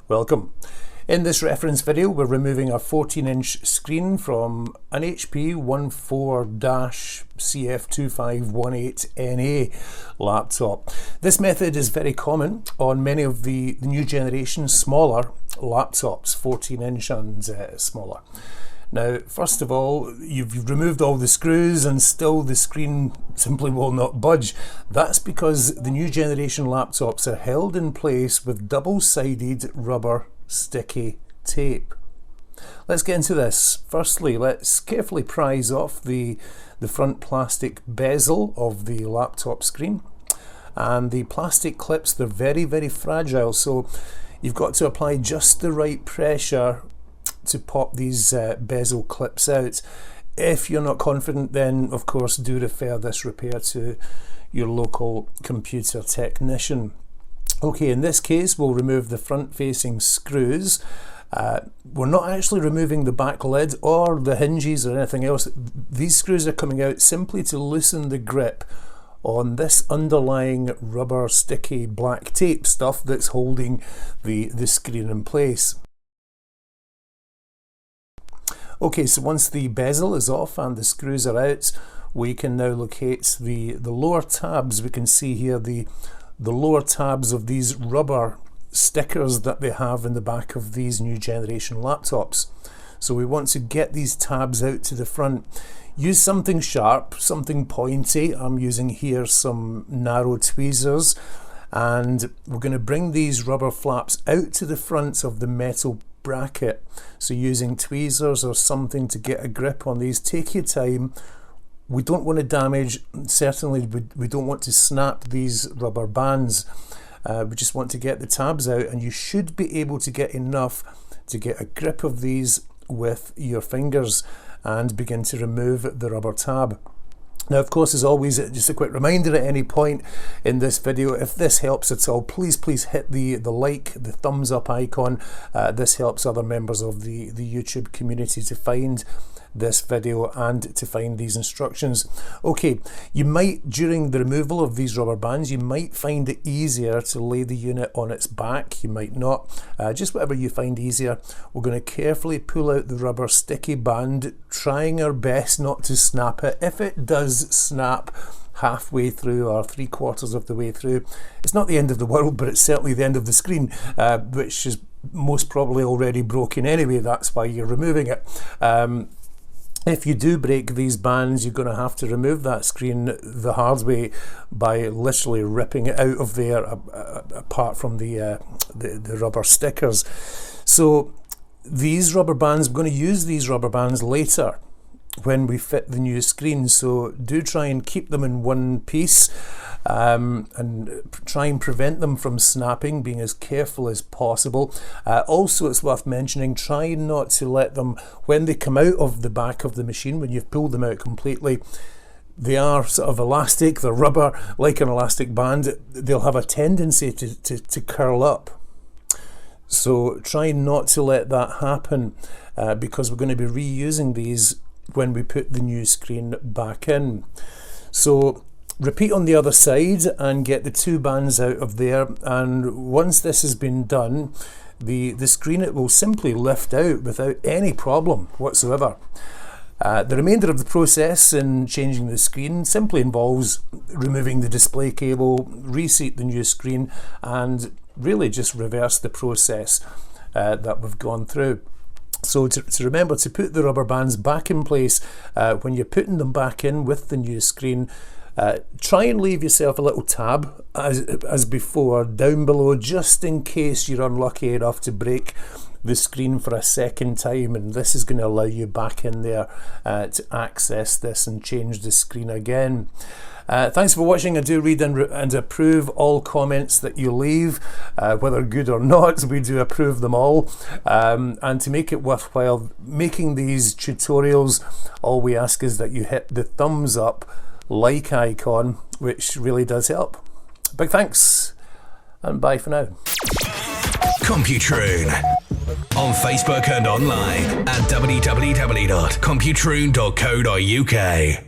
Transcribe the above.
Welcome. In this reference video, we're removing a 14-inch screen from an HP 14-CF2518NA laptop. This method is very common on many of the new generation smaller laptops, 14-inch and smaller. Now, first of all, you've removed all the screws and still the screen simply will not budge. That's because the new generation laptops are held in place with double-sided rubber sticky tape. Let's get into this. Firstly, let's carefully prise off the front plastic bezel of the laptop screen. And the plastic clips, they're very, very fragile, so you've got to apply just the right pressure to pop these bezel clips out. If you're not confident, then of course do refer this repair to your local computer technician. Okay, in this case we'll remove the front facing screws. We're not actually removing the back lid or the hinges or anything else. These screws are coming out simply to loosen the grip on this underlying rubber sticky black tape stuff that's holding the screen in place. Okay, so once the bezel is off and the screws are out, we can now locate the lower tabs. We can see here the lower tabs of these rubber stickers that they have in the back of these new generation laptops. So we want to get these tabs out to the front. Use something sharp, something pointy. I'm using here some narrow tweezers, and we're going to bring these rubber flaps out to the front of the metal bracket. So using tweezers or something to get a grip on these. Take your time. We don't want to damage, certainly we don't want to snap these rubber bands. We just want to get the tabs out, and you should be able to get enough to get a grip of these with your fingers and begin to remove the rubber tab. Now, of course, as always, just a quick reminder at any point in this video, if this helps at all, please hit the thumbs up icon. This helps other members of the YouTube community to find this video and to find these instructions. Okay, you might, during the removal of these rubber bands, you might find it easier to lay the unit on its back. You might not. Just whatever you find easier. We're going to carefully pull out the rubber sticky band, trying our best not to snap it. If it does snap halfway through or 3/4 of the way through, it's not the end of the world, but it's certainly the end of the screen, which is most probably already broken anyway. That's why you're removing it. If you do break these bands, you're going to have to remove that screen the hard way by literally ripping it out of there, apart from the rubber stickers. So these rubber bands, we're going to use these rubber bands later when we fit the new screen, so do try and keep them in one piece, and try and prevent them from snapping, being as careful as possible. Also, it's worth mentioning, try not to let them, when they come out of the back of the machine, when you've pulled them out completely, they are sort of elastic, they're rubber, like an elastic band. They'll have a tendency to curl up. So try not to let that happen, because we're going to be reusing these when we put the new screen back in. So repeat on the other side and get the two bands out of there, and once this has been done, the screen, it will simply lift out without any problem whatsoever. The remainder of the process in changing the screen simply involves removing the display cable, reseat the new screen, and really just reverse the process that we've gone through. So to remember to put the rubber bands back in place when you're putting them back in with the new screen, try and leave yourself a little tab as before down below, just in case you're unlucky enough to break the screen for a second time, and this is going to allow you back in there to access this and change the screen again. Thanks for watching. I do read and approve all comments that you leave, whether good or not. We do approve them all, and to make it worthwhile making these tutorials, all we ask is that you hit the thumbs up like icon, which really does help. Big thanks, and bye for now. Computroon on Facebook and online at www.computroon.co.uk.